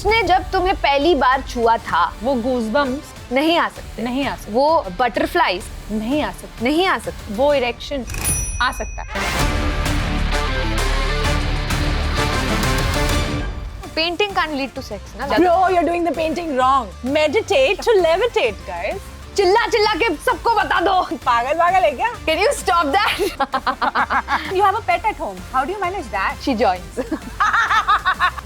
उसने जब तुम्हें पहली बार छुआ था, वो गूज़बम्प्स नहीं आ सकते, नहीं आ सकते, वो बटरफ्लाइज नहीं आ सकते, नहीं आ सकते, वो इरेक्शन आ सकता है। Painting can't lead to sex ना। Bro, you're doing the painting wrong. Meditate to levitate, guys. चिल्ला चिल्ला के सबको बता दो। पागल पागल है क्या? Can you stop that? You have a pet at home. How do you manage that? She joins.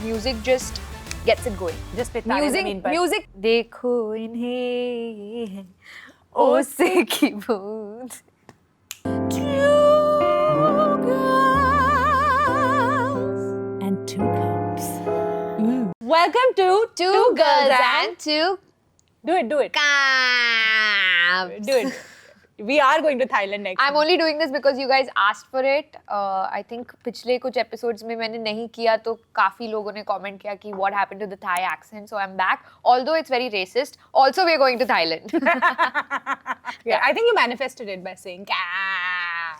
Music just gets it going. Just पे तारे ज़मीन पर। Music देखो इन्हें ओसे की बूंद। And two cups. Welcome to Two girls and two Do it. cams. Do it. We are going to Thailand next. I'm only doing this because you guys asked for it. I think पिछले कुछ episodes में मैंने नहीं किया तो काफी लोगों ने comment किया कि what happened to the Thai accent, so I'm back. Although it's very racist, also we're going to Thailand. Yeah, I think you manifested it by saying "Ka."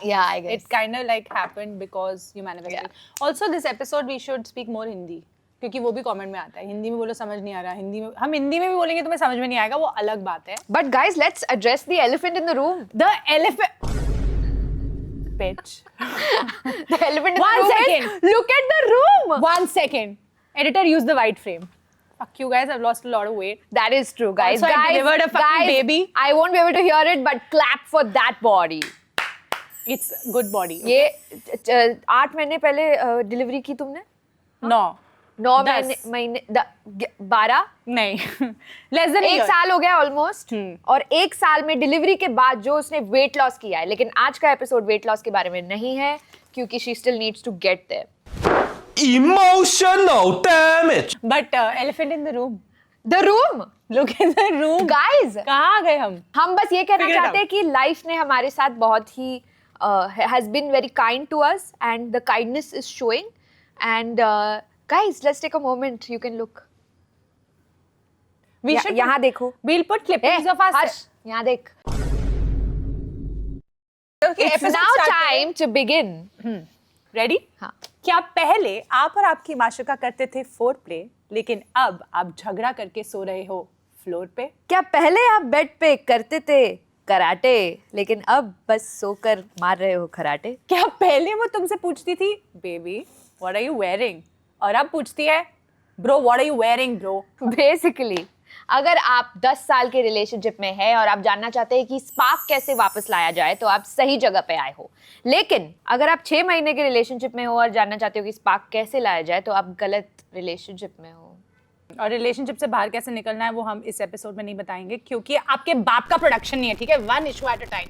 Yeah, I guess. It kind of like happened because you manifested. Yeah. Also, this episode we should speak more Hindi. क्योंकि वो भी comment में आता है, हिंदी में बोलो समझ नहीं आ रहा, हिंदी में हम हिंदी में भी बोलेंगे तुम्हें समझ में नहीं आएगा, वो अलग बात है. But guys, let's address the elephant in the room. The elephant. Bitch. The elephant in One the room second. is, look at the room. 1 second. Editor, use the white frame. Fuck you guys, I've lost a lot of weight. That is true, guys. Also, I delivered a fucking guys, baby. I won't be able to hear it, but clap for that body. It's good body. ये 8 महीने पहले delivery की तुमने? No. 9 10 महीने 12 नहीं. Less than a एक year. साल हो गया ऑलमोस्ट. और एक साल में डिलीवरी के बाद जो उसने वेट लॉस किया है, लेकिन आज का एपिसोड वेट लॉस के बारे में नहीं है क्योंकि she still needs to get there. Emotional damage. But elephant in the room. The room. Look at the room. Guys, कहाँ आ गए हम बस ये कहना Figure it चाहते हैं कि लाइफ ने हमारे साथ बहुत ही has been very kind to us and the kindness is showing and guys, let's take a moment. You can look. We should यहाँ देखो. We'll put clippings of us. हर्ष, यहाँ देख. Okay, It's episode now start time to begin. Ready? हाँ. क्या पहले आप और आपकी माशुका करते थे फोर प्ले, लेकिन अब आप झगड़ा करके सो रहे हो फ्लोर पे? क्या पहले आप बेड पे करते थे कराटे, लेकिन अब बस सोकर मार रहे हो खराटे? क्या पहले वो तुमसे पूछती थी baby what are you wearing, और अब पूछती है bro what are you wearing bro? Basically अगर आप 10 साल के रिलेशनशिप में हैं और आप जानना चाहते हैं कि स्पार्क कैसे वापस लाया जाए तो आप सही जगह पे आए हो. लेकिन अगर आप 6 महीने के रिलेशनशिप में हो और जानना चाहते हो कि स्पार्क कैसे लाया जाए तो आप गलत रिलेशनशिप में हो. और रिलेशनशिप से बाहर कैसे निकलना है वो हम इस एपिसोड में नहीं बताएंगे क्योंकि आपके बाप का प्रोडक्शन नहीं है, ठीक है? One issue at a time.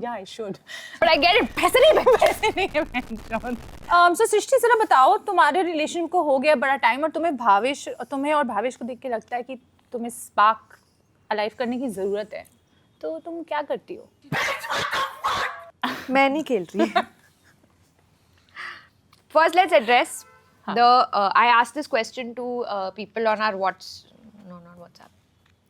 Yeah I should, but I get it. पैसे नहीं सो सृष्टि जरा बताओ, तुम्हारे रिलेशन को हो गया बड़ा टाइम और तुम्हें और भावेश को देख के लगता है कि तुम्हें स्पार्क अलाइव करने की जरूरत है, तो तुम क्या करती हो? मैं नहीं खेल रही. First, let's address I asked this question to people on our not WhatsApp,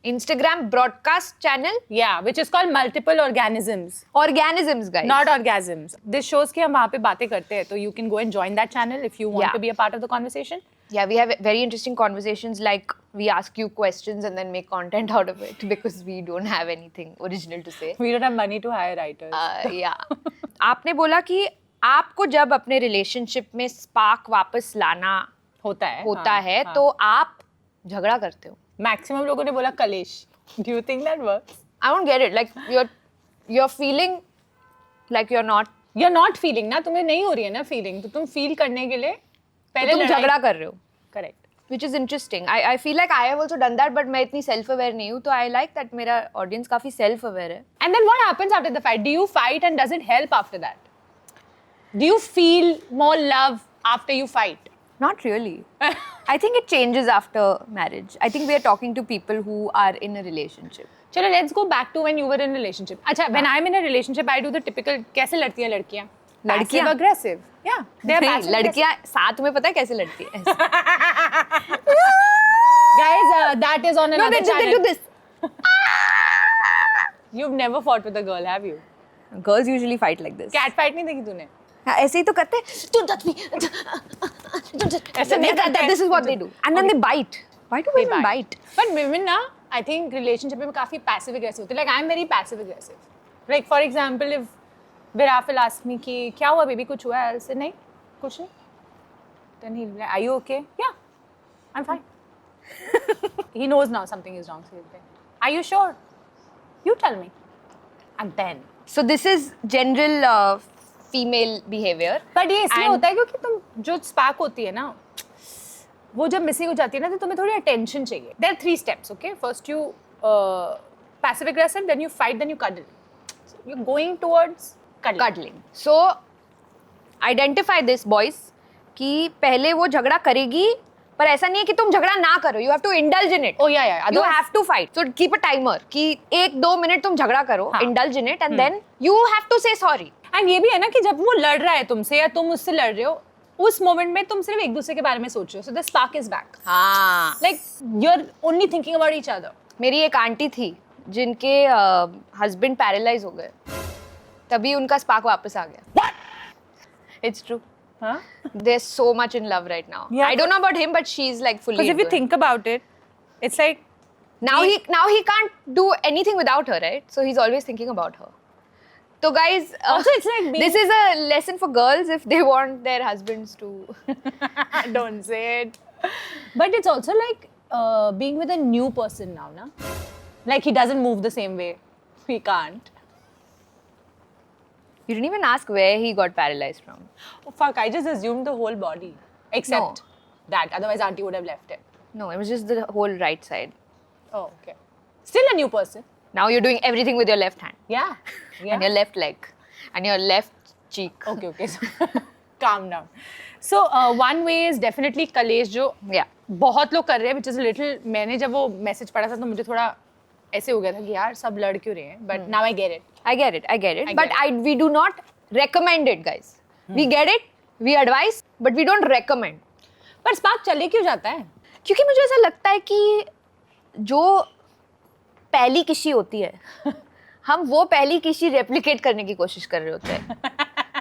Instagram broadcast channel. Yeah, which is called multiple organisms. Organisms, guys. Not orgasms. This shows कि हम वहाँ पे बातें करते हैं, तो you can go and join that channel if you want to be a part of the conversation. Yeah, we have very interesting conversations. Like we ask you questions and then make content out of it because we don't have anything original to say. We don't have money to hire writers. Yeah. आपने बोला कि आपको जब अपने relationship में spark वापस लाना होता है तो आप झगड़ा करते हो. मैक्सिमम लोगों ने बोला कलेश. Do you think that works? I don't get it. Like you're feeling like you're not feeling ना, तुम्हें नहीं हो रही है ना फीलिंग, तो तुम फील करने के लिए पहले तुम झगड़ा कर रहे हो. Correct. Which is interesting. I feel like I have also done that, but मैं इतनी self aware नहीं हूँ, तो I like that मेरा audience काफी self aware है. And then what happens after the fight? Do you fight and does it help after that? Do you feel more love after you fight? Not really. I think it changes after marriage. I think we are talking to people who are in a relationship. चलो let's go back to when you were in a relationship. अच्छा, when I'm in a relationship, I do the typical कैसे लड़ती हैं लड़कियाँ? Passive aggressive. Yeah. They are passive. लड़कियाँ साथ में पता है कैसे लड़ती है? Guys, that is on another channel. They do this. You've never fought with a girl, have you? Girls usually fight like this. Cat fight नहीं देखी तूने? हाँ, ऐसे ही तो करते हैं. Don't touch me. ऐसा नहीं करते हैं। This is what they do. And then they bite. Why do women bite? But women ना, I think relationship में काफी passive aggressive होते हैं. Like I'm very passive aggressive. Like for example, if Virat will ask me कि क्या हुआ baby, कुछ हुआ है? I'll say नहीं, कुछ नहीं. Then he'll be like, are you okay? Yeah, I'm fine. He knows now something is wrong. So he'll say, are you sure? You tell me. And then. So this is general female behavior. But ये इसलिए And- होता है क्योंकि तुम जो spark होती है ना, वो जब मिसिंग हो जाती है ना तो तुम्हें थोड़ी अटेंशन चाहिए. There are 3 steps, okay? First you passive aggressive, then you fight, then you cuddle. So you're going towards Cuddling. So identify this boys कि पहले वो झगड़ा करेगी पर ऐसा नहीं है कि तुम झगड़ा ना करो. You have to indulge in it. Oh yeah, yeah. You Otherwise- have to fight. So keep a timer कि 1-2 मिनट तुम झगड़ा करो, हाँ. indulge in it and then you have to say sorry. And ये भी है ना कि जब वो लड़ रहा है तुमसे या तुम उससे लड़ रहे हो, उस मोमेंट में तुम सिर्फ एक दूसरे के बारे में सोच रहे हो. So the spark is back. हाँ. Like you're only thinking about each other. मेरी एक आंटी थी जिनके हस्बैंड पैरालाइज हो गए, तभी उनका स्पार्क वापस आ गया. It's true. Huh? They're so much in love right now. Yeah. I don't know about him, but she's like fully. Because if you into it. think about it, it's like now he can't do anything without her, right? So he's always thinking about her. So guys, Also, it's like being- this is a lesson for girls if they want their husbands to. don't say it. But it's also like being with a new person now, na? Like he doesn't move the same way. He can't. You didn't even ask where he got paralyzed from. Oh, fuck, I just assumed the whole body. Except that. Otherwise, auntie would have left it. No, it was just the whole right side. Oh, okay. Still a new person. Now you're doing everything with your left hand Yeah. and your left leg and your left cheek. Okay, okay. So, calm down. So, one way is definitely कलेश जो Yeah. बहुत लोग कर रहे हैं, which is a little. मैंने जब वो मैसेज पढ़ा था तो मुझे थोड़ा ऐसे हो गया था कि यार सब लड़ क्यों रहे हैं. But now I get it. I get it. I But get we do not recommend it, guys. We get it, we advise, but we don't recommend. पर स्पार्क चले क्यों जाता है? क्योंकि मुझे ऐसा लगता है कि जो पहली किसी होती है, हम वो पहली किसी रेप्लिकेट करने की कोशिश कर रहे होते हैं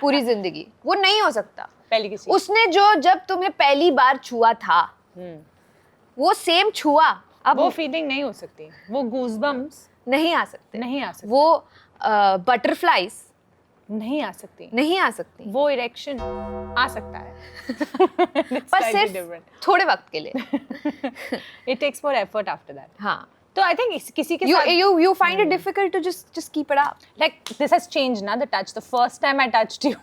पूरी जिंदगी. वो नहीं हो सकता. पहली किसी. उसने जो जब तुम्हें पहली बार छुआ था, वो सेम छुआ अब वो फीलिंग नहीं हो सकती. वो गूज़बम्स नहीं आ सकते. नहीं आ सकती. वो बटरफ्लाइज नहीं आ सकती. नहीं आ सकती. वो इरेक्शन आ सकता है. पर सिर्फ थोड़े वक्त के लिए. It takes more effort after that. हाँ. तो I think किसी के You साथ you find it difficult to just keep it up. like this has changed na the touch. The first time I touched you.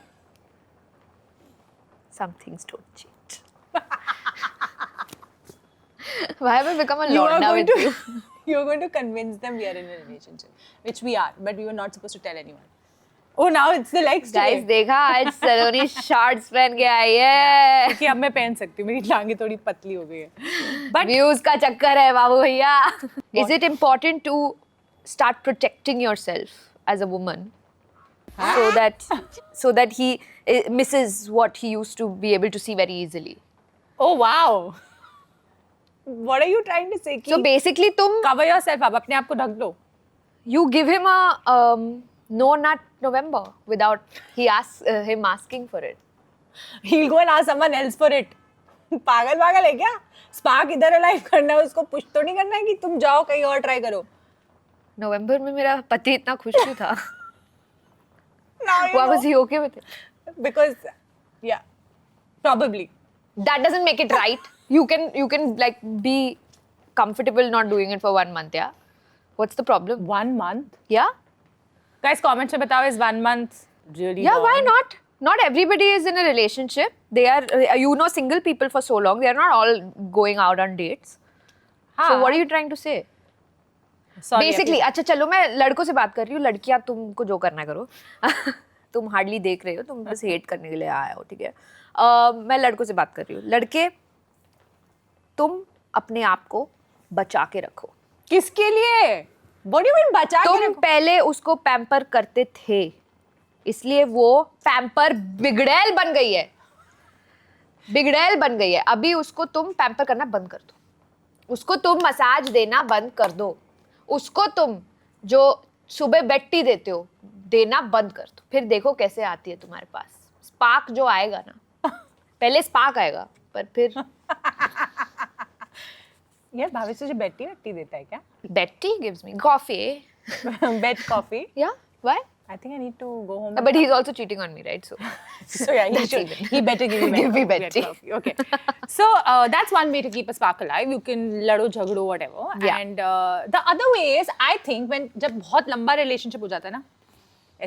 Some things don't change. Why have I become a You are lorna going with to you? you're going to convince them we are in a relationship, which we are, but we were not supposed to tell anyone. Oh, now it's the likes Guys, today. देखा आज सलोनी shorts पहन के आई है. कि अब मैं पहन सकती हूँ. मेरी टांगे थोड़ी पतली हो गई है. But व्यूज का चक्कर है बाबू भैया. Is it important to start protecting yourself as a woman so that he misses what he used to be able to see very easily? oh wow. What are you trying to say? So basically तुम cover yourself up. अपने आप को ढक लो. you give him a no nut November without him asking for it. He'll go and ask someone else for it. पागल है क्या? Spark इधर alive करना है, उसको पुश तो नहीं करना है कि तुम जाओ कहीं और ट्राई करो. नवंबर में मेरा पति इतना खुश क्यों था? Now you Why know. was he okay with it? Because yeah, probably. That doesn't make it right. You can like be comfortable not doing it for 1 month, yeah? What's the problem? 1 month. Yeah? Guys, comments में बताओ, is 1 month really Yeah, long? why not? Not everybody is in a relationship. They are, single people for so long. They are not all going out on dates. So what are you trying to say? Sorry, Basically, अच्छा चलो मैं लड़कों से बात कर रही हूँ. लड़कियाँ तुमको जो करना करो. तुम हार्डली देख रहे हो, तुम बस हेट करने के लिए आए हो, ठीक है? मैं लड़कों से बात कर रही हूँ. लड़के, तुम अपने आप को बचा के रखो. किसके लिए? What do you mean बचा के तुम रखो? पहले उसको पैम्पर करते थे, इसलिए वो पैम्पर बिगड़ैल बन गई है. बिगड़ैल बन गई है. अभी उसको तुम पैम्पर करना बंद कर दो. उसको तुम मसाज देना बंद कर दो. उसको तुम जो सुबह बेड टी देते हो देना बंद कर दो. फिर देखो कैसे आती है तुम्हारे पास. स्पार्क जो आएगा ना, पहले स्पार्क आएगा, पर फिर यार भावेश तुझे बेटी वेटी देता है क्या? Betty gives me coffee. Bet coffee? Yeah, why? I think I need to go home. But he's also cheating on me, right? So So yeah, That's even. he better give me Give me bet Betty. coffee. Okay. So that's one way to keep a spark alive. You can lado jhagdo whatever. Yeah. And the other way is I think when जब बहुत लंबा relationship हो जाता है ना,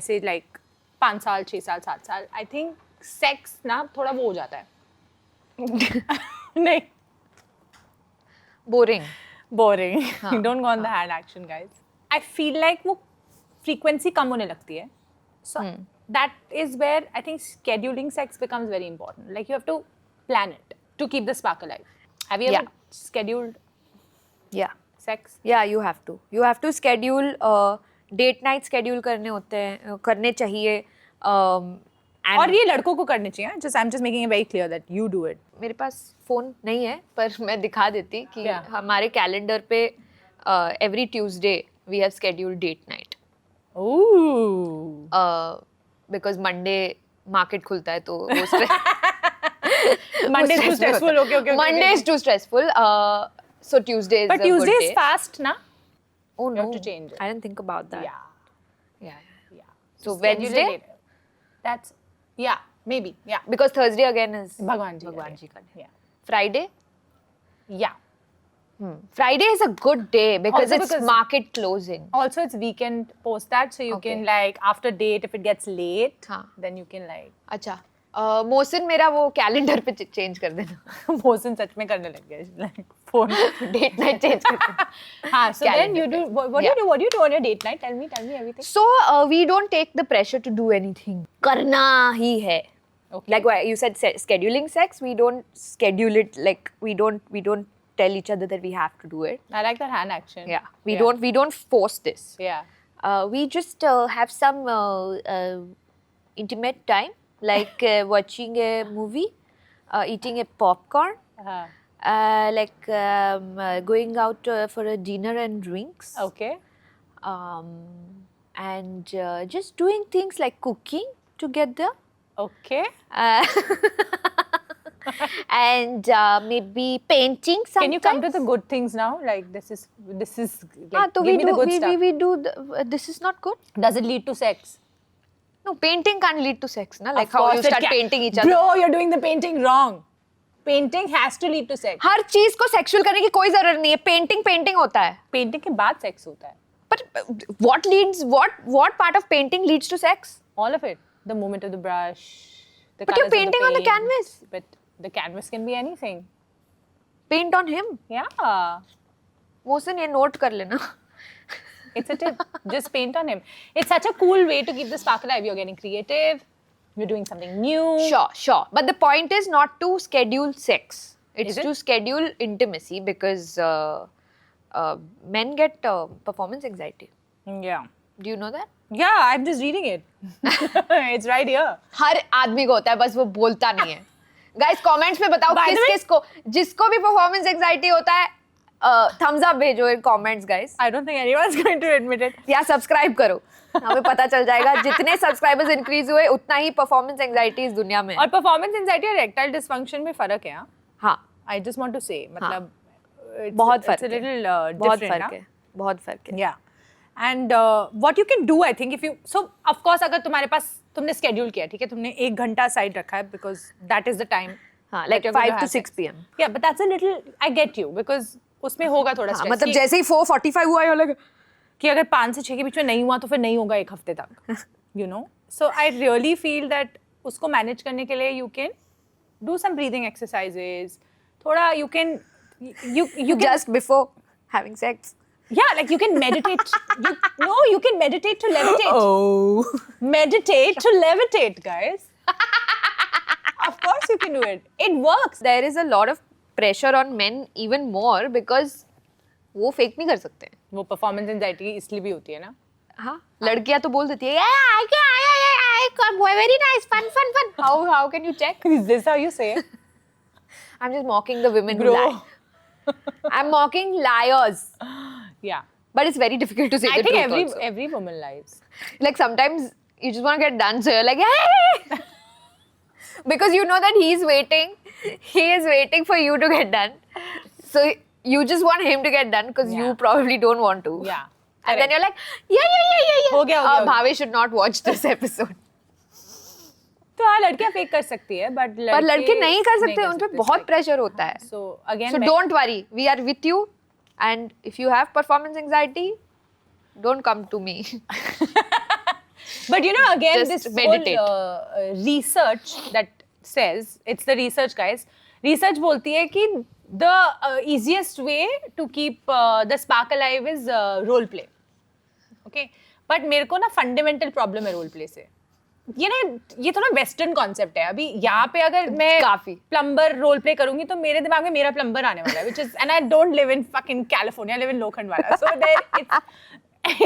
ऐसे like 5 साल 6 साल 7 साल, I think sex ना थोड़ा वो हो जाता है. नहीं. boring. Boring. Don't go on the hand action, guys. I feel like वो frequency कम होने लगती है. So that is where I think scheduling sex becomes very important. Like you have to plan it to keep the spark alive. Have you ever Yeah. scheduled Yeah. sex? Yeah, you have to. You have to schedule date night schedule करने होते हैं, करने चाहिए. And और ये लड़कों को करने चाहिए. I'm just making it very clear that you do it. मेरे पास फोन नहीं है पर मैं दिखा देती कि क्या? हमारे कैलेंडर पे every Tuesday we have scheduled date night. Ooh. Because Monday market खुलता है तो उस पे Monday is too stressful. Okay. Monday is too stressful. So Tuesday is But a Tuesday good is day. fast, na? Oh You no, have to change it. I didn't think about that. Yeah. Yeah. Yeah. So Schedule it Wednesday? later. That's maybe. Yeah. Because Thursday again is भगवान जी. भगवान जी का day. Yeah. Friday? Yeah. Friday is a good day because Also it's because- market closing. Also, it's weekend post that, so you Okay. can like after date if it gets late, हाँ. then you can like. अच्छा मोहसिन मेरा वो calendar पे change कर देना. Mosin सच में करने लग गए like phone. Date night change कर देना. हाँ, so then you do Calendar. what do you do? What do you do on your date night? Tell me everything. So we don't take the pressure to do anything. करना ही है. Okay. Like what you said, scheduling sex. We don't schedule it. Like we don't tell each other that we have to do it. I like that hand action. Yeah, we don't force this. Yeah. We just have some intimate time, like watching a movie, eating a popcorn, like going out for a dinner and drinks, Okay. and just doing things like cooking together. Okay. And maybe painting sometimes. Can you come to the good things now? Like this is like so give me the good stuff. we do this is not good. Does it lead to sex? No, painting can't lead to sex, na? Like Of how course you it start can. painting each other. Bro, you're doing the painting wrong. Painting has to lead to sex. हर चीज को sexual करने की कोई जरूरत नहीं है. Painting होता है. Painting के बाद sex होता है. But what part of painting leads to sex? All of it. The movement of the brush. The But you're colours of the painting on the paint. canvas. But the canvas can be anything. Paint on him. Yeah. Mohsin ये note कर लेना. It's a tip. Just paint on him. It's such a cool way to keep the spark alive. You're getting creative. You're doing something new. Sure. But the point is not to schedule sex. It's Is it? to schedule intimacy because men get performance anxiety. Yeah. Do you know that? Yeah, I'm just reading it. It's right here. हर आदमी को होता है बस वो बोलता नहीं है. Guys comments में बताओ By the way- किस को जिसको भी performance anxiety होता है thumbs up भेजो in comments guys. I don't think anyone's going to admit it. या सब्सक्राइब करो. हमें पता चल जाएगा जितने सब्सक्राइबर्स इंक्रीज हुए उतना ही परफॉर्मेंस एंजाइटी इस दुनिया में. और performance anxiety और erectile dysfunction में फर्क है. हाँ? हाँ I just want to say, मतलब बहुत फर्क it's a है. little बहुत different. फर्क है. बहुत फर्क है. Yeah. And what you can do, I think, if you of course अगर तुम्हारे पास तुमने schedule किया, ठीक है, तुमने 1 घंटा side रखा है because that is the time. हाँ, like that you're going 5 to have 6 sex. p.m. Yeah, but that's a little. I get you because उसमें होगा थोड़ा हाँ, stress. मतलब कि- जैसे ही 4:45 हुआ है लगा कि अगर 5 से 6 के बीच में नहीं हुआ तो फिर नहीं होगा 1 हफ्ते तक. You know. So I really feel that उसको manage करने के लिए you can do some breathing exercises. थोड़ा you can just before having sex. Yeah, like you can meditate. You can meditate to levitate. Oh. Meditate to levitate, guys. Of course you can do it. It works. There is a lot of pressure on men even more because वो fake नहीं कर सकते. वो performance anxiety इसलिए भी होती है ना. हाँ लड़कियां तो बोल देती है very nice fun. How can you check? Is this how you say it? I'm just mocking the women who Bro. lie. I'm mocking liars. Yeah. But it's very difficult to say I the think truth also. every woman lies. Like sometimes you just want to get done, so you're like, hey! because you know that he is waiting for you to get done, so you just want him to get done because Yeah. you probably don't want to. Yeah. And then you're like, yeah. हो गया, हो गया. Bhavesh should not watch this episode. तो हाँ लड़कियां fake कर सकती है बट पर लड़के नहीं कर सकते, उन पे बहुत प्रेशर होता है. So again So don't worry, we are with you, and if you have performance anxiety, don't come to me. But you know, again, Just this meditate. whole research that says, it's the research, guys. Research बोलती है कि the easiest way to keep the spark alive is role play. Okay, but मेरे को ना fundamental problem है role play से. ये थोड़ा वेस्टर्न कॉन्सेप्ट है. अभी यहाँ पे अगर मैं काफी. प्लम्बर रोल प्ले करूंगी तो मेरे दिमाग में मेरा प्लम्बर आने वाला है, which is, and I don't live in fucking California, I live in Lokhandwala, so there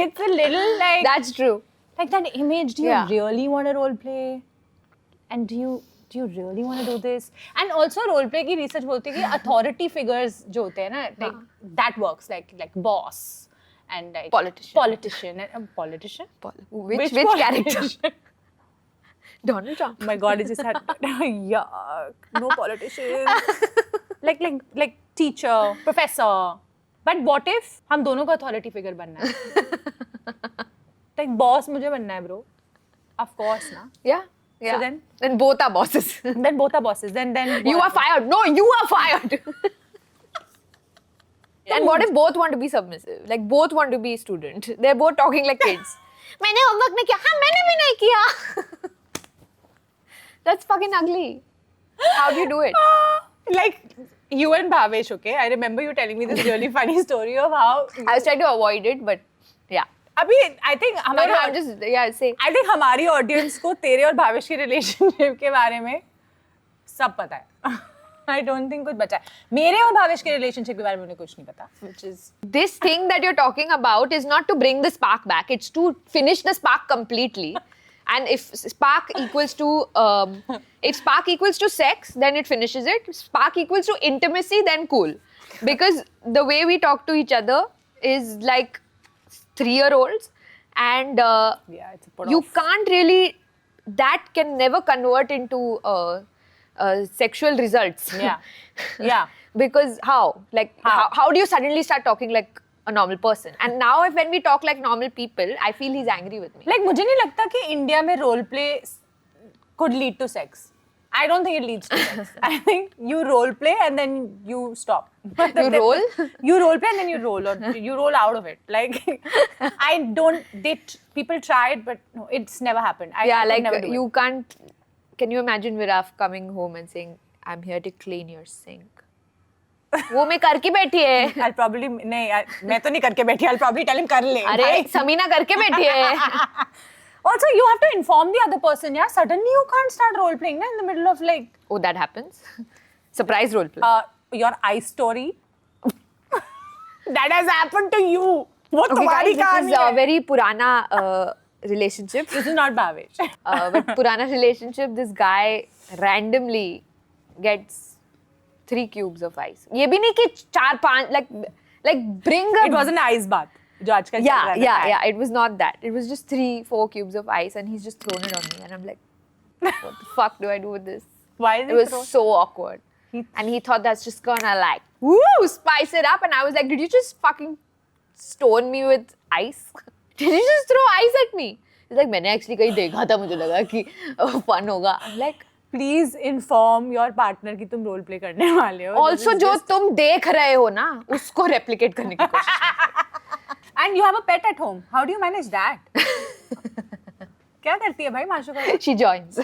it's a little like That's true. like that image. Do you Yeah. really want to role play? And do you really want to do this? And also role play की research बोलती है कि authority figures जो होते हैं ना, like that works, like boss and like politician and politician. Which character? politician? Donald Trump. Oh my God, it just had yuck. No politicians. like teacher, professor. But what if हम दोनों को authority figure बनना है? Like boss मुझे बनना है, bro. Of course, ना. Yeah. So then both are bosses. Then both are bosses. Then You are fired. No, you are fired. And what if both want to be submissive? Like both want to be student. They're both talking like kids. मैंने homework नहीं किया. हाँ, मैंने भी नहीं किया. That's fucking ugly. How do you do it? Like you and Bhavesh, okay? I remember you telling me this really funny story of how I was trying to avoid it, but yeah. अभी I think No, हमारे I'm just, yeah, say. I think हमारी audience को तेरे और भावेश के relationship के बारे में सब पता है. I don't think कुछ बचा है. मेरे और भावेश के रिलेशनशिप के बारे में उन्हें कुछ नहीं पता. Which is This thing that you're talking about is not to bring the spark back. It's to finish the spark completely. And if spark equals to sex, then it finishes it. Spark equals to intimacy, then cool. Because the way we talk to each other is like 3-year-olds, and yeah, it's a put you off. can't really, that can never convert into sexual results. Yeah. Because how? Like, How? how do you suddenly start talking like a normal person? And now when we talk like normal people, I feel he's angry with me. Like मुझे नहीं लगता कि India में role play could lead to sex. I don't think it leads to sex. I think you role play and then you stop. You roll? You role play and then you roll, or you roll out of it. Like people tried, but no, it's never happened. I could like never do you it. can't. Can you imagine Viraf coming home and saying, "I'm here to clean your sink"? वो मैं करके बैठी है. I'll probably नहीं, मैं तो नहीं करके बैठी. I'll probably tell him कर ले. अरे समीना करके बैठी है. Also, you have to inform the other person. Yeah, suddenly you can't start role playing in the middle of like Oh, that happens. Surprise role play. your eye story. That has happened to you. वो Okay, तुम्हारी guys, this कहानी is a है. very purana relationship. This is not Bhavesh. But purana relationship, this guy randomly gets 3 cubes of ice. ये भी नहीं कि 4-5, like bring a. It was an ice bath. जो आजकल चल रहा है. Yeah. It was not that. It was just 3-4 cubes of ice, and he's just thrown it on me, and I'm like, what the fuck do I do with this? Why is It was so awkward. And he thought that's just gonna like, woo, spice it up. And I was like, did you just fucking stone me with ice? Did you just throw ice at me? He's like, मैंने actually कहीं देखा था, मुझे लगा कि fun होगा. I'm like, Please inform your partner कि तुम role play करने वाले हो. also जो तुम देख रहे हो ना, उसको replicate करने की कोशिश. And you have a pet at home. How do you manage that? क्या करती है भाई माशुका? She joins.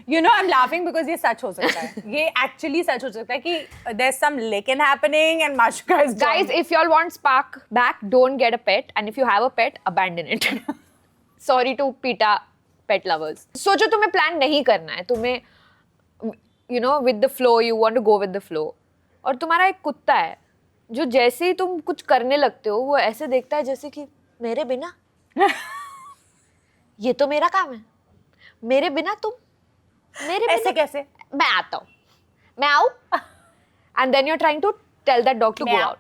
You know, I'm laughing because ये सच हो सकता है. ये actually सच हो सकता है कि there's some licking happening and Mashuka is Guys, if y'all want spark back, don't get a pet. And if you have a pet, abandon it. Sorry to PETA pet lovers. सोचो तुम्हें plan नहीं करना है. तुम्हें, you know, with the flow, you want to go with the flow. और तुम्हारा एक कुत्ता है, जो जैसे ही तुम कुछ करने लगते हो, वो ऐसे देखता है जैसे कि मेरे बिना ये तो मेरा काम है. मेरे बिना तुम, मेरे ऐसे बिना कैसे? मैं आता हूँ, मैं आऊँ. And then you're trying to tell that dog to go Meow. out.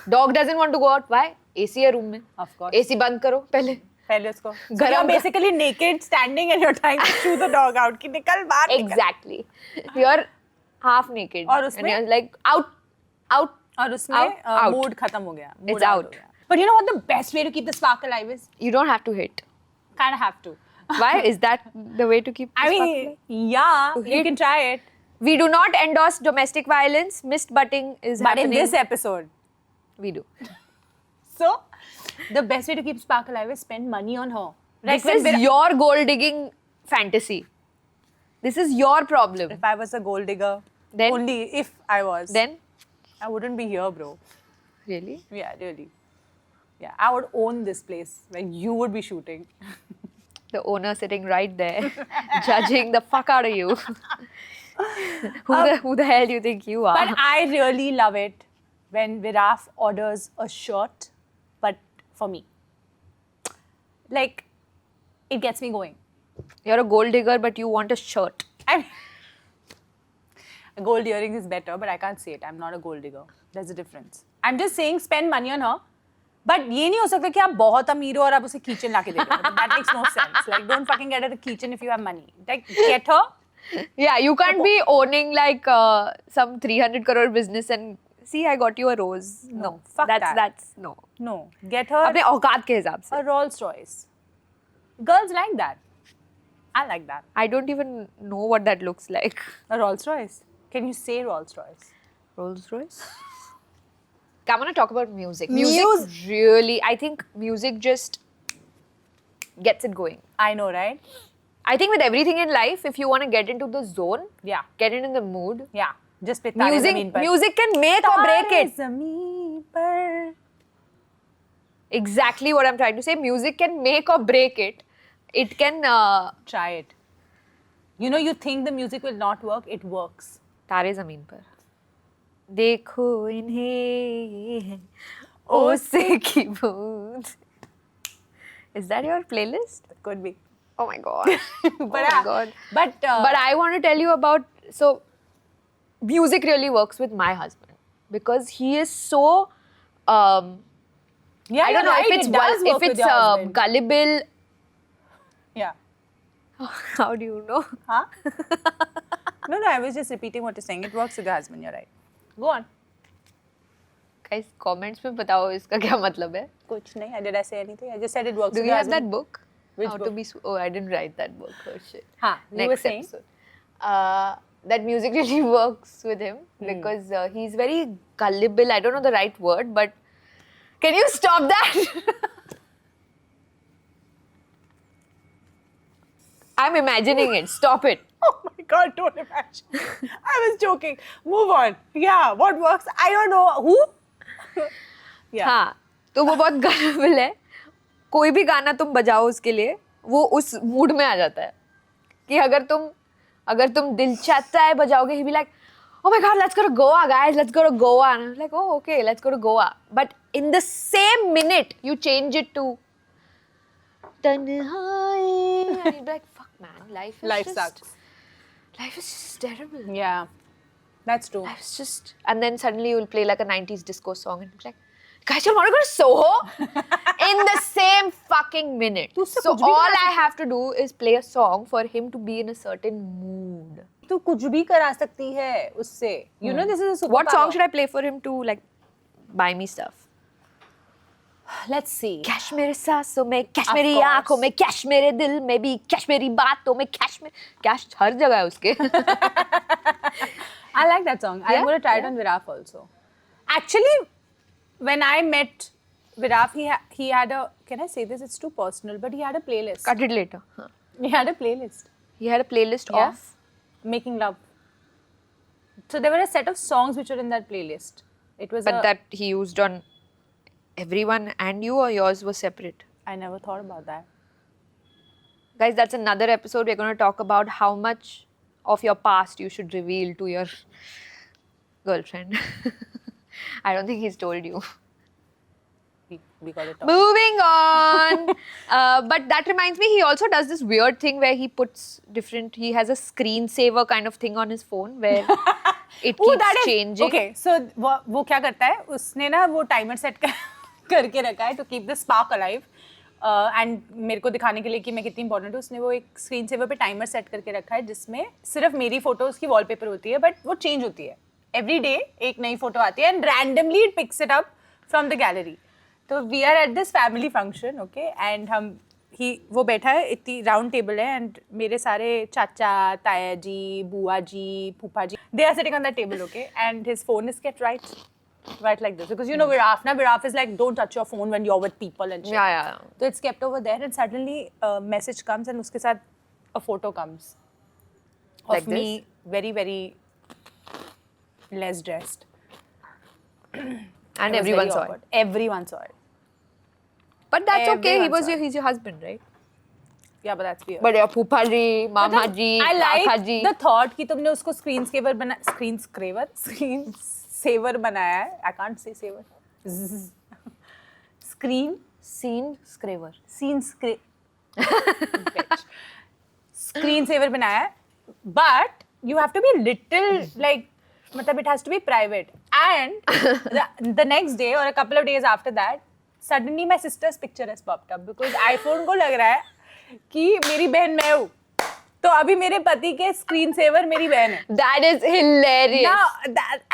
Dog doesn't want to go out. Why? AC है रूम में. Of course. AC बंद करो पहले. पहले उसको गरम- you're basically naked standing and you're trying to shoo the dog out कि निकल बाहर निकल। Exactly. You're half naked. और and उसमें- you're like out. और उसमें out. mood खत्म हो गया, mood It's out. हो गया। But you know what the best way to keep the spark alive is? You don't have to hit. Kind of have to. Why? Is that the way to keep? I the spark mean, alive? yeah, To you hit. can try it. We do not endorse domestic violence. Missed butting is But in happening. this episode, We do. so the best way to keep spark alive is spend money on her. This is your gold digging fantasy. This is your problem. If I was a gold digger, Then? only if I was, Then, I wouldn't be here, bro. really? Yeah, really. Yeah, I would own this place when you would be shooting. The owner sitting right there, judging the fuck out of you. Who the hell do you think you are? But I really love it when Viraf orders a shirt, but for me. Like, it gets me going. You're a gold digger, but you want a shirt. I mean, a gold earring is better, but I can't say it. I'm not a gold digger. There's a difference. I'm just saying spend money on her. But ये नहीं हो सकता कि आप बहुत अमीर हो और आप उसे keychain लाके दे दो. That makes no sense. Like, don't fucking get her a keychain if you have money. Like, get her. Yeah, you can't be owning like some 300 crore business and see, I got you a rose. No, fuck that. That's no. No, get her अपने औकात के हिसाब से. a Rolls Royce. Girls like that. I like that. I don't even know what that looks like. A Rolls Royce. Can you say Rolls Royce? Rolls Royce. I want to talk about music. Mus- Really, I think music just gets it going. I know, right? I think with everything in life, if you want to get into the zone, Yeah. get it in the mood. Yeah. Just पे तारे ज़मीन पर. Music can make or break तारे it. ज़मीन पर. Exactly what I'm trying to say. Music can make or break it. It can. Try it. You know, you think the music will not work, it works. तारे ज़मीन पर देखो इन्हें ओसे की बूंद. Is that your playlist? Could be. Oh my god. Oh my god. But But I want to tell you about, so music really works with my husband because he is so yeah, I don't know right, if it's it does work with your husband. gullible. Yeah. How do you know? Huh? No, I was just repeating what you're saying. It works with your husband, you're right. Go on. Guys, comments में बताओ इसका क्या मतलब है? कुछ नहीं. Did I say anything? I just said it works Do with you your have that husband. book? Which How to book? be oh, I didn't write that book. Oh shit. हाँ, you were Next saying? episode. That music really works with him because he's very gullible. I don't know the right word, but can you stop that? I'm imagining it. Stop it. Oh my God, don't imagine. I was joking. Move on. Yeah, what works? I don't know. Who? Yeah. हाँ, तो वो बहुत gullible है. कोई भी गाना तुम बजाओ उसके लिए, वो उस मूड में आ जाता है. कि अगर तुम दिल चाहता है बजाओगे, he'll be like, oh my God, let's go to Goa, guys. Let's go to Goa. And I'm like, oh, okay, let's go to Goa. But in the same minute, you change it to Tanhai. And you'll be like, fuck, man, Life sucks. Life is just terrible. Yeah. That's true. Life is just... And then suddenly you'll play like a 90s disco song and be like, guys, you want to go to Soho? In the same fucking minute. उससे So कुछ भी all करा I have to do is play a song for him to be in a certain mood. तू कुछ भी करा सकती है उससे. You know, this is a superpower. What song should I play for him to like buy me stuff? Let's see. Cash मेरे सांसों में, कैश Of मेरी course. आंखों में, कैश मेरे दिल में भी, कैश मेरी बातों में, कैश हर जगह है उसके. I like that song. I'm Yeah? going to try it Yeah. on Viraf also. Actually, when I met Viraf, he had a, can I say this? It's too personal, but he had a playlist. Cut it later. Huh. He had a playlist. He had a playlist Yeah. of Making love. So there were a set of songs which were in that playlist. It was but that he used on everyone and you, or yours was separate? I never thought about that. Guys, that's another episode. We're going to talk about how much of your past you should reveal to your girlfriend. I don't think he's told you. We got it. Moving on. But that reminds me, he also does this weird thing where he puts different, he has a screensaver kind of thing on his phone where it keeps changing. Okay, so वो क्या करता है? उसने ना वो timer set करके रखा है to keep the spark alive. And मेरे को दिखाने के लिए कि मैं कितनी इंपॉर्टेंट हूँ, उसने वो एक स्क्रीन सेवर पे टाइमर सेट करके रखा है जिसमें सिर्फ मेरी फोटो उसकी वॉलपेपर होती है, बट वो चेंज होती है एवरी डे, एक नई फोटो आती है and randomly it picks it up from the gallery. तो we are at this family function, okay, and वो बैठा है, इतनी राउंड टेबल है एंड मेरे सारे चाचा, ताया जी, बुआ जी, फूफा जी, they are sitting on that table, okay, and his phone is kept right like this, because you know Viraf is like, don't touch your phone when you're with people and shit. Yeah. So it's kept over there and suddenly a message comes and uske sath a photo comes of Like me this? very, very less dressed. And everyone saw it. Everyone saw it. But that's okay. Everyone saw He's your husband, right? Yeah, but that's weird. But your Poopa ji, Mama ji, I like Kaka ji. the thought कि तुमने उसको screen saver बनाया है. I can't say saver. Screen Scraver. Screen saver बनाया है, but you have to be little like, मतलब it has to be private. And the next day or a couple of days after that, suddenly my sister's picture has popped up because iPhone को लग रहा है कि मेरी बहन मैं हूँ. तो अभी मेरे पति के स्क्रीन सेवर मेरी बहन है. That is hilarious.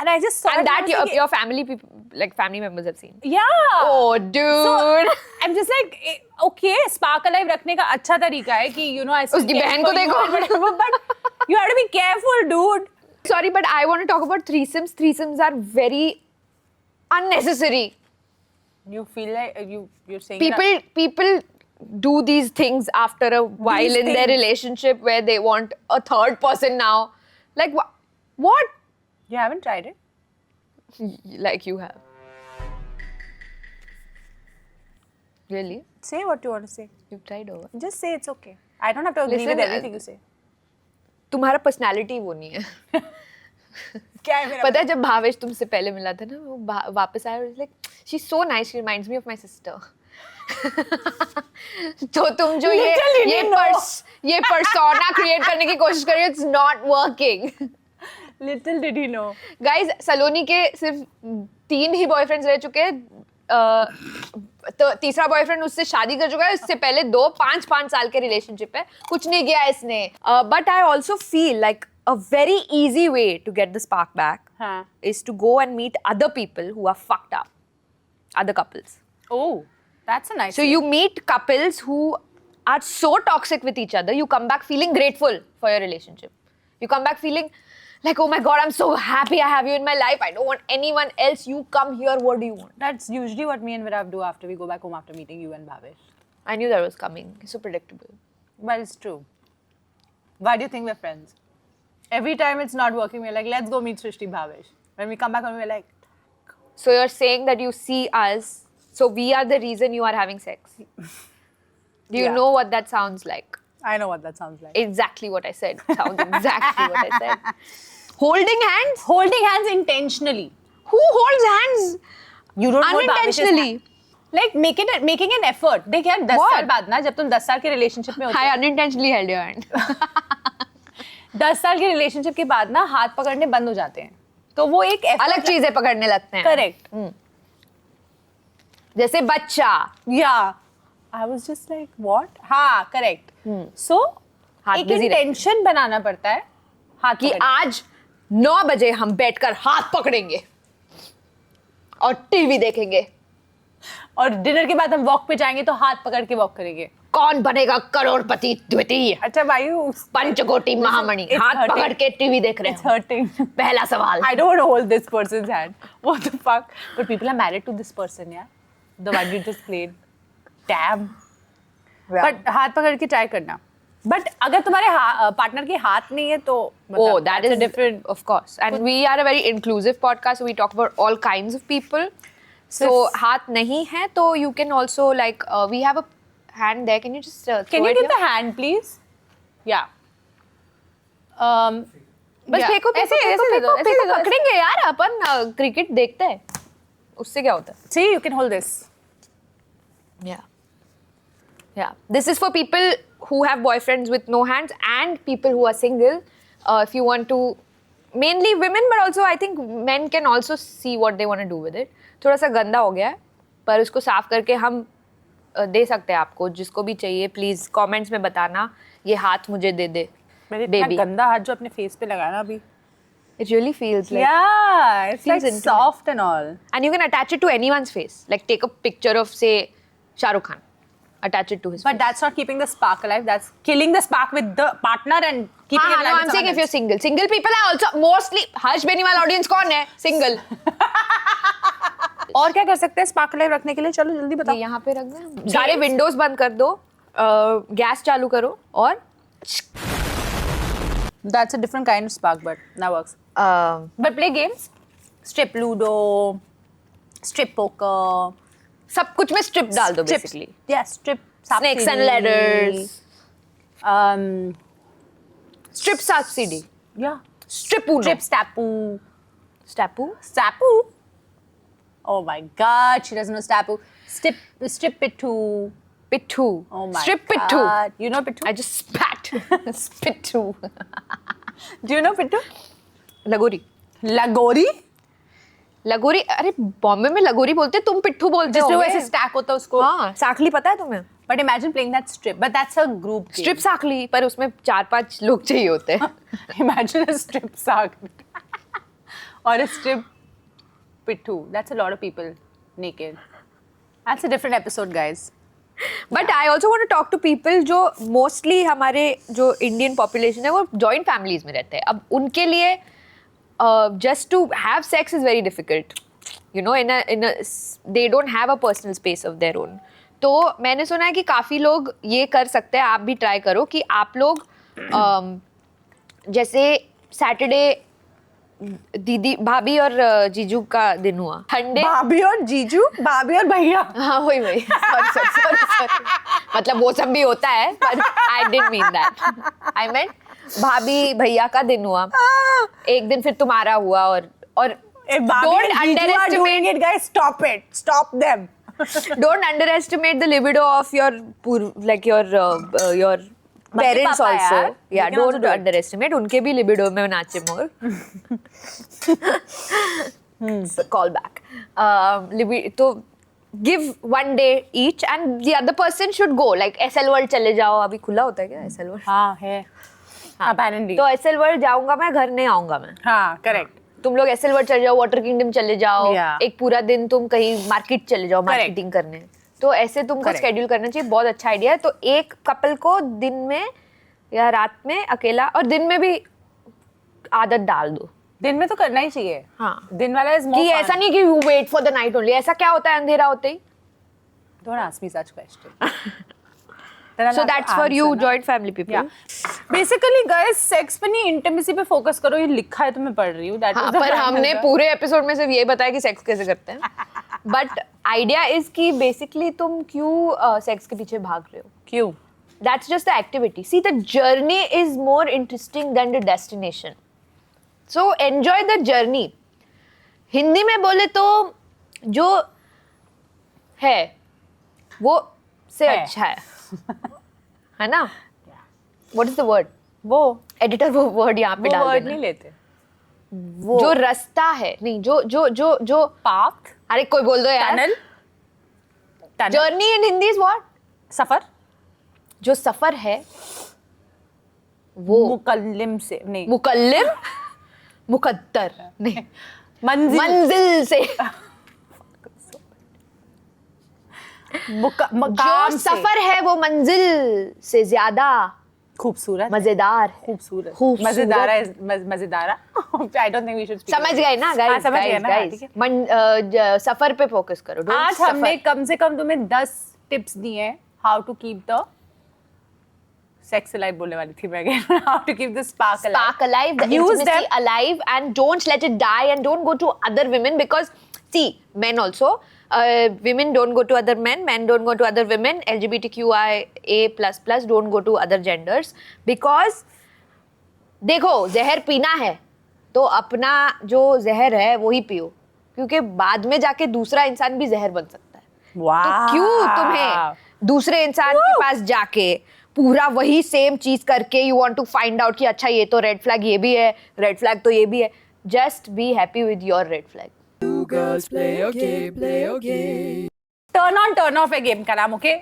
And I just saw And it that and I was your family people, like family members have seen. yeah. Oh, dude. So, I'm just like, okay, spark alive रखने का अच्छा तरीका है कि you know I still उसकी care बहन for को you देखो. and whatever, but you have to be careful, dude. Sorry, but I want to talk about threesomes. Threesomes are very unnecessary. You feel like you're saying People do these things after a while in their things. relationship where they want a third person now. Like what? you haven't tried it. Like you have. Really? Say what you want to say. You've tried over. Just say it's okay. I don't have to agree Listen, with everything you say. तुम्हारा personality वो नहीं है. क्या है मेरा पता है जब भावेश तुमसे पहले मिला था ना, वो वापस आया और like she is so nice, she reminds me of my sister. तो तुम जो ये पर्सोना क्रिएट करने की कोशिश कर रहे हो, it's not working. Little did you know. Guys, Saloni के सिर्फ 3 ही बॉयफ्रेंड्स रह चुके हैं. तो तीसरा बॉयफ्रेंड उससे शादी कर चुका है. उससे पहले 5 साल के रिलेशनशिप है. कुछ नहीं किया इसने. But I also feel like a very easy way to get the spark back is to go and meet other people who are fucked up, other couples. Oh, that's a nice. So you meet couples who are so toxic with each other, you come back feeling grateful for your relationship. You come back feeling like, oh my god, I'm so happy I have you in my life. I don't want anyone else. You come here. What do you want? That's usually what me and Virav do after we go back home after meeting you and Bhavesh. I knew that was coming. It's so predictable. But it's true. Why do you think we're friends? Every time it's not working, we're like, let's go meet Srishti Bhavesh. When we come back home, we're like, So you're saying that you see us, so we are the reason you are having sex. Do you Yeah. know what that sounds like? I know what that sounds like. Exactly what I said. Sounds exactly what I said. Holding hands? Holding hands intentionally. Who holds hands You don't hold Bhavesh's unintentionally? hand. Like making an effort. देख यार 10 What? साल बाद ना, जब तुम 10 साल के relationship में होते I unintentionally held your hand. 10 साल के रिलेशनशिप के बाद ना हाथ पकड़ने बंद हो जाते हैं. तो वो एक अलग चीजें पकड़ने लगते हैं. करेक्ट. जैसे बच्चा. Yeah. I was just like, what? हाँ, correct. So, हाथ एक busy रहे. इंटेंशन बनाना पड़ता है हाथ कि पकड़ने. आज 9 बजे हम बैठकर हाथ पकड़ेंगे और टीवी देखेंगे. और डिनर के बाद हम वॉक पे जाएंगे तो हाथ पकड़ के वॉक करेंगे. कौन बनेगा करोड़पति द्वितीय? अच्छा वायु, पंचकोटि महामणि. It's हाथ hurting. पकड़ के टीवी देख रहे it's हैं. hurting. पहला सवाल. I don't want to hold this person's hand. What the fuck? But people are married to this person, yeah. The one you just played. Damn. But हाथ पकड़ के ट्राई करना. But अगर तुम्हारे पार्टनर के हाथ नहीं है तो Oh, that that's is a different. of course. And we are a very inclusive podcast, so we talk about all kinds of people. So हाथ नहीं है तो you can also like we have a hand there. Can you just Can throw you it give here? the hand, please? Yeah. बस yeah. फेंको ऐसे दे दो, ऐसे दे दो. पकड़ेंगे यार अपन. क्रिकेट देखते हैं, उससे क्या होता है. See, you can hold this. Yeah. This is for people who have boyfriends with no hands and people who are single. If you want to, mainly women, but also I think men can also see what they want to do with it. थोड़ा सा गंदा हो गया है, पर उसको साफ करके हम दे सकते हैं आपको, जिसको भी चाहिए प्लीज कमेंट्स में बताना। ये हाथ मुझे दे दे मैंने इतना बेबी। गंदा हाथ जो अपने फेस पे लगाया ना अभी। It really feels like Yeah, it's feels like intimate. soft and all. and you can attach it to anyone's face. Like take a picture of say Shah Rukh Khan, attach it to his But face. that's not keeping the spark alive. That's killing the spark with the partner and keeping it alive. no, with I'm saying if someone you're single. Single people are also mostly Harsh Beniwal audience कौन है? Single. else. और क्या कर सकते हैं spark alive रखने के लिए? चलो जल्दी ये बताओ। यहाँ पे रख दो। सारे विंडोज बंद कर दो, गैस चालू करो और That's a different kind of spark, but that works. But play games. Strip Ludo, strip poker. सब कुछ में strip डाल दो Strips. basically. Yeah, strip. Snakes and Sapsidi. ladders. Strip Sapsidi. Yeah. Strip Uno. Strip Stapu. Stapu. Stapu. Oh my God, she doesn't know Stapu. Strip Pitu. Pittu. Oh my Strip God. Pittu. You know Pitu? I just spat. Spittu. Do you know Pitu? लगोरी। Lagori. लगोरी, अरे बॉम्बे में लगोरी बोलते हैं, तुम पिट्ठू बोलते हो। जिसमें वैसे स्टैक होता है उसको. हाँ, साखली पता है तुम्हें? But imagine playing that strip. But that's a group game. Strip साखली, पर उसमें 4-5 लोग चाहिए होते हैं। Imagine a strip sack. Or a strip pitu. That's a lot of people naked. That's a different episode, guys. But I also want to talk to people जो mostly हमारे जो इंडियन पॉपुलेशन है वो जॉइंट फैमिलीज में रहते हैं। अब उनके लिए just to have sex is very difficult, you know, and they don't have a personal space of their own. तो मैंने सुना है कि काफ़ी लोग ये कर सकते हैं, आप भी ट्राई करो कि आप लोग जैसे सैटरडे दीदी भाभी और जीजू का दिन हुआ, संडे भाभी और जीजू, भाभी और भैया. हाँ वही sorry. मतलब वो सब भी होता है, पर आई डिडंट मीन दैट, आई मेंट भाभी भैया का दिन हुआ, एक दिन फिर तुम्हारा हुआ, और If Bobby and Jeeju are doing it, guys, stop it. Stop them. don't underestimate the libido of your your parents पापा also. यार, Yeah, they can also don't do it. underestimate. उनके भी libido में नाचे मोर. Call back. तो give one day each and the other person should go. Like SL World चले जाओ, अभी खुला होता है क्या SL World? हाँ है. Apparently. तो SL World जाऊंगा मैं, घर नहीं आऊंगा मैं. हाँ, correct. तुम लोग SL World चले जाओ, वाटर किंगडम चले जाओ, Yeah. एक पूरा दिन तुम कहीं मार्केट चले जाओ Correct. मार्केटिंग करने. तो ऐसे तुमको Correct. स्केड्यूल करना चाहिए, बहुत अच्छा आइडिया है. तो एक कपल को दिन में या रात में अकेला, और दिन में भी आदत डाल दो. दिन में तो करना ही चाहिए. हाँ. दिन वाला is more कि fun. ऐसा नहीं कि you wait for the night only. ऐसा क्या होता है अंधेरा होते ही? Don't ask me such question. Then I'll so have to that's for you answer, ना. Joint family Yeah. People. Basically, guys, sex पे नहीं, इंटिमेसी पे फोकस करो. ये लिखा है तो मैं पढ़ रही हूँ. That हाँ, is the पर final हमने answer. पूरे एपिसोड में सिर्फ ये बताया कि सेक्स कैसे करते हैं. बट आइडिया इज कि बेसिकली तुम क्यों सेक्स के पीछे भाग रहे हो. क्यों? That's just the activity. See, the journey is more interesting than the destination. So enjoy the journey. Hindi में बोले तो जो है वो से है. अच्छा है ना? What is the word? वो Editor वो word यहाँ पे डाल वर्ड देना. नहीं लेते. जो रास्ता है, नहीं जो पाथ, अरे कोई बोल दो यार. Tunnel. Journey in Hindi is what? सफर. जो सफर है वो मुकल्लिम से नहीं. मुकल्लिम, मुकद्दर नहीं, मंजिल. मंजिल से. जो मकाम से. सफर है वो मंजिल से ज्यादा खूबसूरत. मजेदार है. खूबसूरत. खूबसूरत. मजेदारा. मजेदारा. I don't think we should speak. समझ गए ना हाँ, गाइस? समझ गए ना, गाइस ठीक है. सफर पे फोकस करो. Don't आज suffer. हमने कम से कम तुम्हें 10 टिप्स दिए हैं. How to keep the sex alive बोलने वाली थी मैं. How to keep the spark alive. Spark alive, the Use intimacy them. alive, and don't let it die, and don't go to other women, because see, men also, women don't go to other men don't go to other women, LGBTQIA++ don't go to other genders, because देखो जहर पीना है तो अपना जो जहर है वही पियो, क्योंकि बाद में जाके दूसरा इंसान भी जहर बन सकता है. तो क्यों तुम्हें दूसरे इंसान के पास जाके पूरा वही सेम चीज करके you want to find out कि अच्छा ये तो रेड फ्लैग ये भी है, रेड फ्लैग तो ये भी है. Just be happy with your red flag. Turn on turn off है गेम का नाम. ओके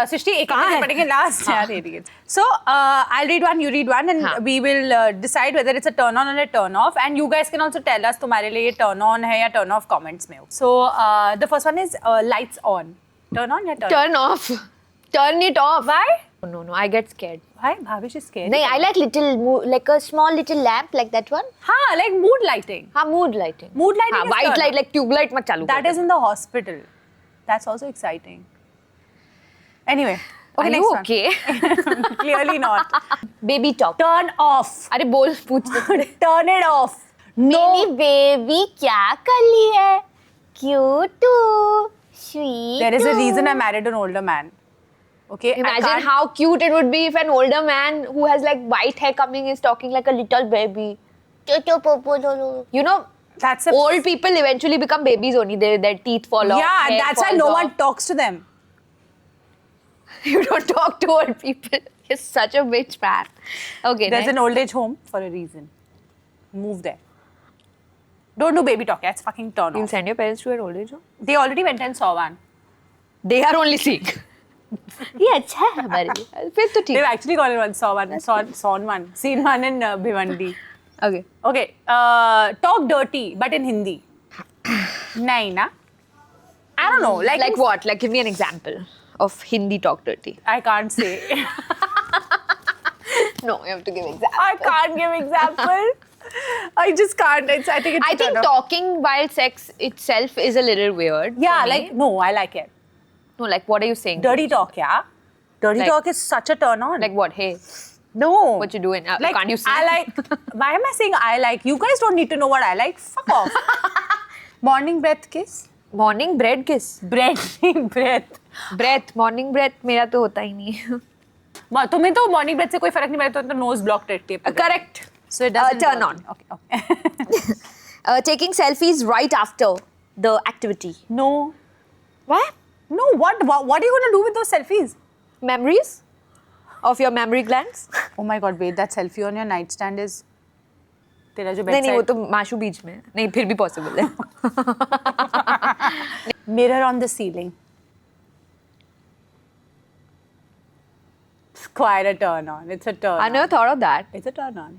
सृष्टि एक पढ़ेंगे लास्ट यार idiot. So I read one, you read one, and we will decide whether it's a turn on और a turn off, and you guys can also tell us तुम्हारे लिए ये टर्न ऑन है या turn off comments में. So the first one is lights on. Turn on या Turn off. Turn it off. Why? No, I get scared. Why? Bhavish is scared. No, I like like a small little lamp like that one. हाँ, like mood lighting. हाँ, mood lighting. Mood lighting is white turn light on. like tube light मत चालू That कर is in the hospital. That's also exciting. Anyway. Are Okay, you next okay? one. Clearly not. Baby talk. Turn off. अरे बोल पूछ Turn it off. No. मेरी baby क्या कर ली है? Cute, sweet. There is a reason I married an older man. Okay. I Imagine can't- how cute it would be if an older man who has like white hair coming is talking like a little baby. You know, That's a old people eventually become babies only. Their teeth fall off. Yeah, hair that's why falls no off. one talks to them. You don't talk to old people. You're such a bitch, man. Okay, There's next. an old age home for a reason. Move there. Don't do baby talk. That's fucking turn You'll off. send your parents to an old age home? They already went and saw one. They are only seeing. ये अच्छा है हमारे लिए. फिर तो ठीक. They've actually gone and saw one. Saw one. Seen one in Bhiwandi. Okay. Okay. Talk dirty, but in Hindi. Nahin, na? I don't know. Like what? Like give me an example of Hindi talk dirty. I can't say. No, you have to give example. I can't give example. I just can't. I think it's. I think talking while sex itself is a little weird. Yeah, for me. like no, I like it. No, like what are you saying? Dirty talk, yeah. Dirty Like- talk is such a turn on. Like what? Hey, no. what you doing? Like, Can't you see? I like. Why am I saying I like? You guys don't need to know what I like. Fuck off. Morning breath kiss. Morning bread kiss. Breath. Breath. Morning breath मेरा तो होता ही नहीं. तुम्हें तो morning breath से कोई फर्क नहीं पड़ता, तो nose blocked रहती है. Correct. So it doesn't turn work. on. Okay. Taking selfies right after the activity. No. What? No. What are you gonna do with those selfies? Memories of your memory glands? Oh my God! Wait, that selfie on your nightstand is. तेरा जो नहीं नहीं वो bedside. तो माशू बीच में है. नहीं फिर भी possible है. Mirror on the ceiling. It's quite a turn on. It's a turn. I never thought of that. It's a turn on.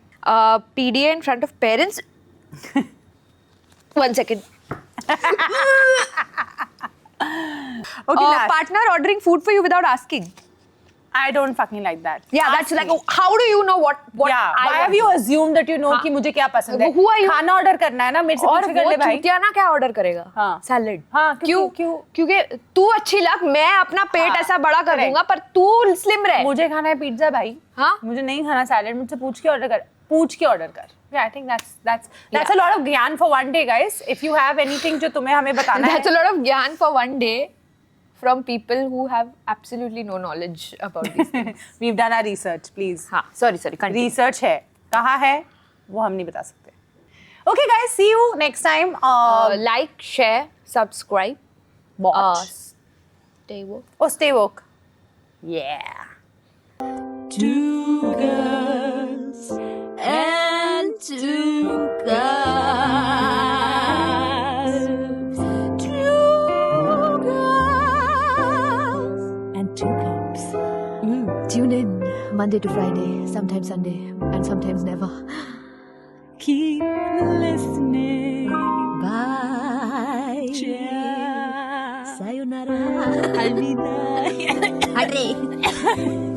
PDA in front of parents. 1 second. Okay, last. Partner ordering food for you without asking. I don't fucking like that. Yeah, Ask that's like, me. how do you know what Yeah. I Why want? have you assumed that you know कि मुझे क्या पसंद है? Who are you? खाना order करना है ना, मेरे से और पूछ के कर वो ले भाई. चूतिया ना क्या ऑर्डर करेगा? हाँ. सैलेड. हाँ, क्यों? क्योंकि तू अच्छी लग, मैं अपना पेट हाँ, ऐसा बड़ा कर correct. दूंगा पर तू स्लिम रहे. मुझे खाना है पिज्जा भाई. हाँ? मुझे नहीं खाना सैलेड, मुझसे पूछ के ऑर्डर कर. पूछ के ऑर्डर कर. Yeah, I think that's Yeah. a lot of ज्ञान for one day, guys. If you have anything जो तुम्हें हमें बताना है. That's a lot of ज्ञान for one day from people who have absolutely no knowledge about these things. We've done our research, please. हाँ, sorry, continue. Research है. कहाँ है? वो हम नहीं बता सकते. Okay, guys. See you next time. Like, share, subscribe. Watch. Stay woke. Oh, stay woke. Yeah. Two girls and two guys. Two girls and two cups. Tune in Monday to Friday, sometimes Sunday, and sometimes never. Keep listening. Bye. Ciao. Sayonara. Alvida. Arre.